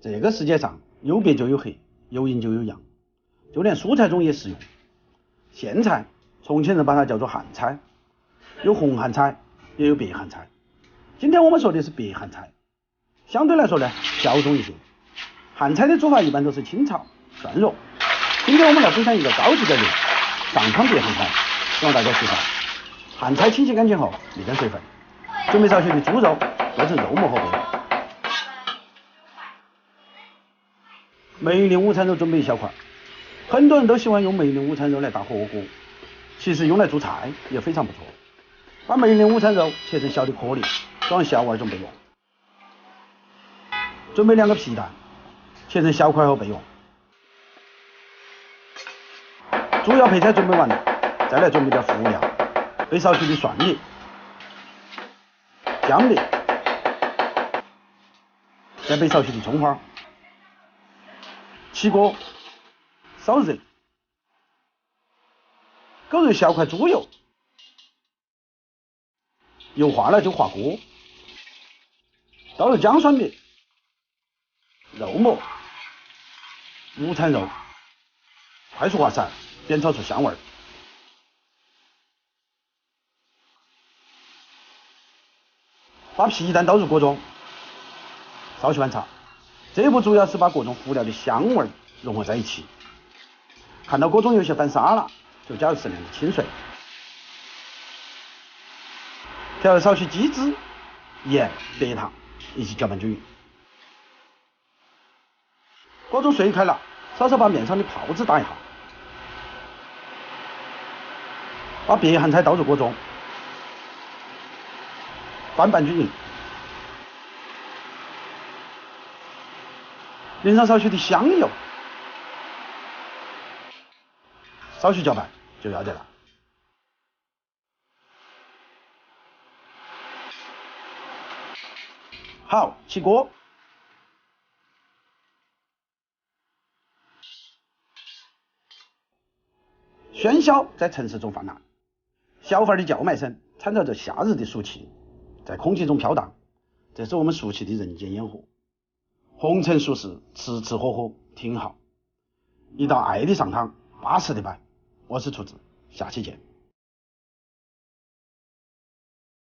这个世界上有白就有黑，有阴就有阳，就连蔬菜中也适用。苋菜，重庆人把它叫做汉菜，有红汉菜，也有白汉菜。今天我们说的是白汉菜，相对来说呢小众一些。汉菜的做法一般都是清炒、涮肉。今天我们来分享一个高级的上汤白汉菜，希望大家喜欢。汉菜清洗干净后沥干水分，准备少许的猪肉剁成肉末和备用。梅林午餐肉准备1小块，很多人都喜欢用梅林午餐肉来打火锅，其实用来做菜也非常不错。把梅林午餐肉切成小的颗粒，装小碗中备用。准备2个皮蛋，切成小块后备用。主要配菜准备完了，再来准备点辅料，备少许的蒜粒、姜粒，再备少许的葱花。起锅烧热，勾入小块猪油，油化了就下锅，倒入姜蒜粒、肉末、午餐肉，快速滑散，煸炒出香味。把皮蛋倒入锅中，稍许翻炒。这一步主要是把各种辅料的香味融合在一起。看到锅中有些翻沙了，就加入适量的清水，调入少许鸡汁、盐、白糖，一起搅拌均匀。锅中水开了，稍稍把面上的泡子打一下，把白汉菜倒入锅中，翻拌均匀，淋上少许的香油，稍许搅拌就要得了。好，起锅。喧嚣在城市中泛滥，小贩的叫卖声掺杂着夏日的暑气，在空气中飘荡。这是我们俗气的人间烟火，红尘俗世，吃吃喝喝挺好。一道爱的上汤，巴适的板。我是厨子，下期见。